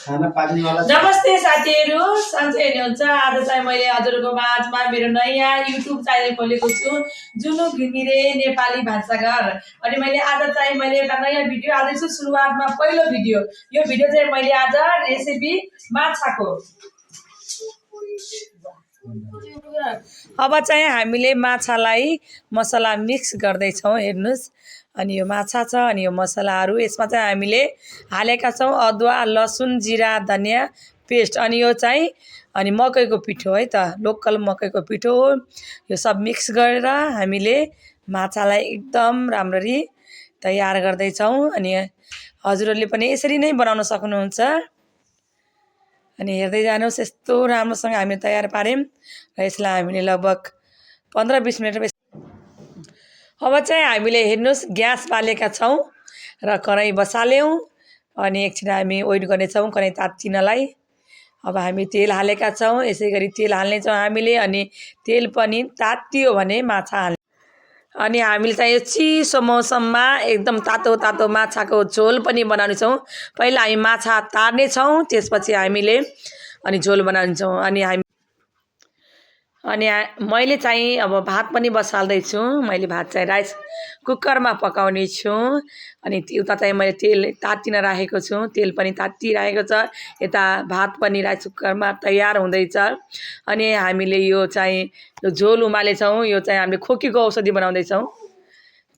नमस्ते साथीहरु, सन्चै हुनुहुन्छ? आज चाहिँ मैले हजुरको माझमा मेरो नयाँ युट्युब च्यानल खोलेको छु, जुनु घिमिरे नेपाली भान्साघर। अनि मैले आज चाहिँ एउटा नयाँ भिडियो हाल्दैछु, सुरुवातमा पहिलो भिडियो। यो भिडियो चाहिँ मैले आज रेसिपी माछाको। अब चाहिँ हामीले माछालाई मसला मिक्स गर्दै छौं, हेर्नुस्। अनि यो माछा छ, अनि यो मसलाहरु यसमा चाहिँ हामीले हालेका छौं अदुवा, लसुन, जिरा, धनिया पेस्ट। अनि यो चाहिँ अनि मकैको पिठो है त, लोकल मकैको पिठो हो। यो सब मिक्स गरेर हामीले माछालाई एकदम राम्ररी तयार गर्दै छौं। अनि हजुरहरुले पनि यसरी नै बनाउन सक्नुहुन्छ। अनि हेर्दै जानुहोस्, यस्तो राम्रोसँग हामी तयार पार्यौं र यसलाई हामीले लगभग 15-20 मिनेट। अब चाहिँ हामीले हेर्नुस्, ग्यास बालेका छौं र कराई बसाल्यौं। अनि एकछिन हामी वेट गर्ने छौं कराई तात्तिनलाई। अब हामी तेल हालेका छौं, यसैगरी तेल हाल्ने छौं हामीले। अनि तेल पनि तात्तियो भने माछा हाल्ने। अनि हामीले चाहिँ यो चिसो मौसममा एकदम तातो तातो माछाको झोल पनि बनाउने छौं। पहिला हामी माछा तार्ने छौं, त्यसपछि हामीले अनि झोल बनाउने छौं। अनि मैले चाहिँ अब भात पनि बसाल्दै छु। मैले भात चाहिँ राइस कुकरमा पकाउने छु। अनि उता चाहिँ मैले तेल तात्तिन राखेको छु, तेल पनि तात्तिरहेको छ। यता भात पनि राइस कुकरमा तयार हुँदैछ। अनि हामीले यो चाहिँ झोल उमाले छौं। यो चाहिँ हामीले खोकीको औषधि बनाउँदै छौं।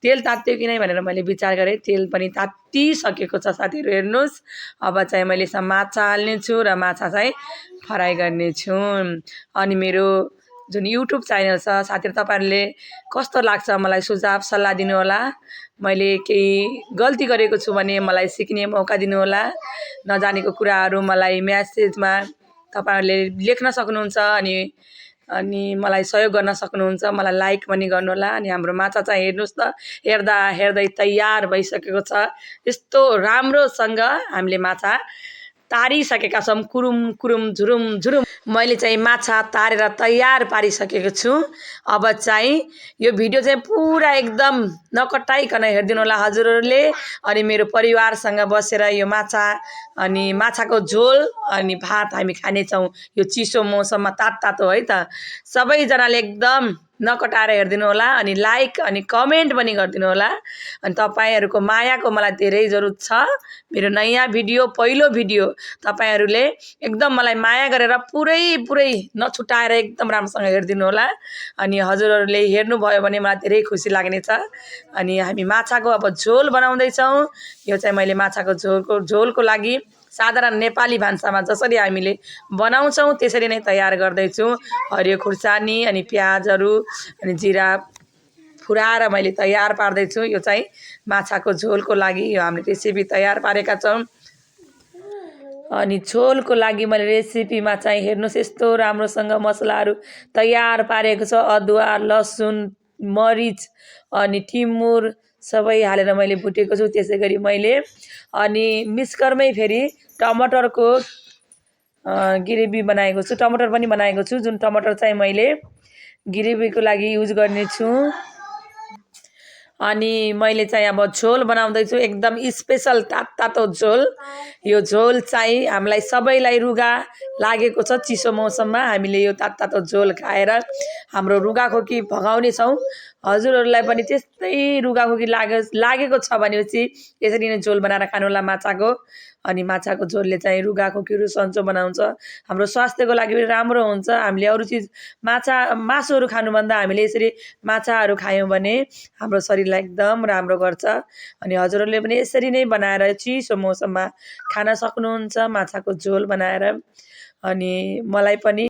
तेल तात्तियो कि नै भनेर मैले विचार गरेँ, तेल पनि तात्तिसकेको छ साथीहरु, हेर्नुस्। अब चाहिँ मैले यसमा माछा हाल्ने छु र माछा चाहिँ फ्राई गर्ने छु। अनि मेरो जुन युट्युब च्यानल छ साथीहरु, तपाईहरुले कस्तो लाग्छ मलाई सुझाव सल्लाह दिनु होला। मैले केही गल्ती गरेको छु भने मलाई सिक्ने मौका दिनु होला। नजानेको कुराहरु मलाई मेसेजमा तपाईहरुले लेख्न सक्नुहुन्छ। अनि मलाई सहयोग गर्न सक्नुहुन्छ। मलाई लाइक पनि गर्नु होला। अनि हाम्रो माछा चाहिँ हेर्नुस् त, हेर्दा हेर्दै तयार भइसकेको छ। यस्तो राम्रोसँग हामीले माछा तारिसकेका छौं, कुरुम कुरुम झुरुम झुरुम। मैले चाहिँ माछा तारेर तयार पारिसकेको छु। अब चाहिँ यो भिडियो चाहिँ पुरा एकदम नकटाइकन हेर्दिनु होला हजुरहरुले। अनि मेरो परिवारसँग बसेर यो माछा अनि माछाको झोल अनि भात हामी खाने छौं, यो चिसो मौसममा तातो है त। सबै जनाले एकदम नकटाएर हेर्दिनु होला। अनि लाइक अनि कमेन्ट पनि गर्दिनु होला। अनि तपाईहरुको मायाको मलाई धेरै जरुरत छ। मेरो नयाँ भिडियो, पहिलो भिडियो, तपाईहरुले एकदम मलाई माया गरेर पुरै नछुटाएर एकदम राम्रोसँग हेर्दिनु होला। अनि हजुरहरुले हेर्नु भयो भने मलाई धेरै खुसी लाग्नेछ। अनि हामी माछाको अब झोल बनाउँदै छौं। यो चाहिँ मैले माछाको झोलको लागि साधारण नेपाली भान्सामा जसरी हामीले बनाउँछौं त्यसरी नै तयार गर्दै छु। हरियो खुर्सानी अनि प्याजहरु अनि जिरा फुराएर मैले तयार पार्दै छु। यो चाहिँ माछाको झोलको लागि यो हामीले रेसिपी तयार पारेका छौं। अनि झोलको लागि मैले रेसिपीमा चाहिँ हेर्नुस्, यस्तो राम्रोसँग मसलाहरु तयार पारेको छ। अदुवा, लसुन, मरिच अनि टिमुर सबै हालेर मैले भुटेको छु। त्यसैगरी मैले अनि मिक्सरमै फेरि टमाटरको ग्रेभी बनाएको छु, टमाटर पनि बनाएको छु। जुन टमाटर चाहिँ मैले ग्रेभीको लागि युज गर्ने छु। अनि मैले चाहिँ अब झोल बनाउँदै छु, एकदम स्पेशल तातो झोल। यो झोल चाहिँ हामीलाई सबैलाई रुगा लागेको छ चिसो मौसममा। हामीले यो तातो झोल खाएर हाम्रो रुगाखोकी भगाउने छौं। हजुरहरुलाई पनि त्यस्तै रुगाखोकी लागेको छ भनेपछि यसरी नै झोल बनाएर खानु होला माछाको। अनि माछाको झोलले चाहिँ रुगाखोकीहरु सन्चो बनाउँछ, हाम्रो स्वास्थ्यको लागि पनि राम्रो हुन्छ। हामीले अरु चीज मासुहरु खानुभन्दा हामीले यसरी माछाहरु खायौं भने हाम्रो शरीरलाई एकदम राम्रो गर्छ। अनि हजुरहरुले पनि यसरी नै बनाएर चिसो मौसममा खान सक्नुहुन्छ, माछाको झोल बनाएर। अनि मलाई पनि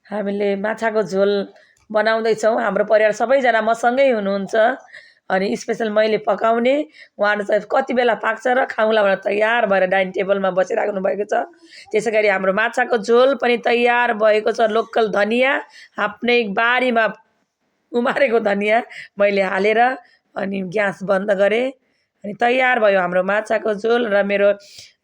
हामीले माछाको झोल बनाउँदै छौं। हाम्रो परिवार सबैजना मसँगै हुनुहुन्छ। अनि स्पेशल मैले पकाउने, उहाँहरु चाहिँ कति बेला पाक्छ र खाउँला भनेर तयार भएर डाइनिङ टेबलमा बसिराख्नु भएको छ। त्यसैगरी हाम्रो माछाको झोल पनि तयार भएको छ। लोकल धनिया आफ्नै बारीमा उमारेको धनिया मैले हालेर अनि ग्यास बन्द गरे। अनि तयार भयो हाम्रो माछाको झोल। र मेरो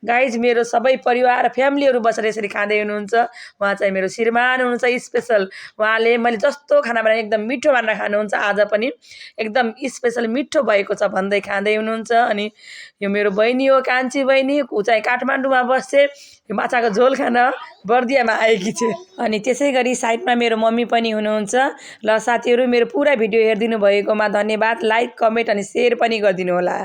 गाइज मेरो सबै परिवार फ्यामिलीहरू बसेर यसरी खाँदै हुनुहुन्छ। उहाँ चाहिँ मेरो श्रीमान हुनुहुन्छ स्पेसल। उहाँले मैले जस्तो खाना बनाएँ एकदम मिठो मानेर खानुहुन्छ। आज पनि एकदम स्पेसल मिठो भएको छ भन्दै खाँदै हुनुहुन्छ। अनि यो मेरो बहिनी हो, कान्छी बहिनी। ऊ चाहिँ काठमाडौँमा बस्छे। यो माछाको झोल खान बर्दियामा आएकी छे। अनि त्यसै गरी साइडमा मेरो मम्मी पनि हुनुहुन्छ। ल साथीहरू, मेरो पुरा भिडियो हेरिदिनु भएकोमा धन्यवाद। लाइक, कमेन्ट अनि सेयर पनि गरिदिनु होला।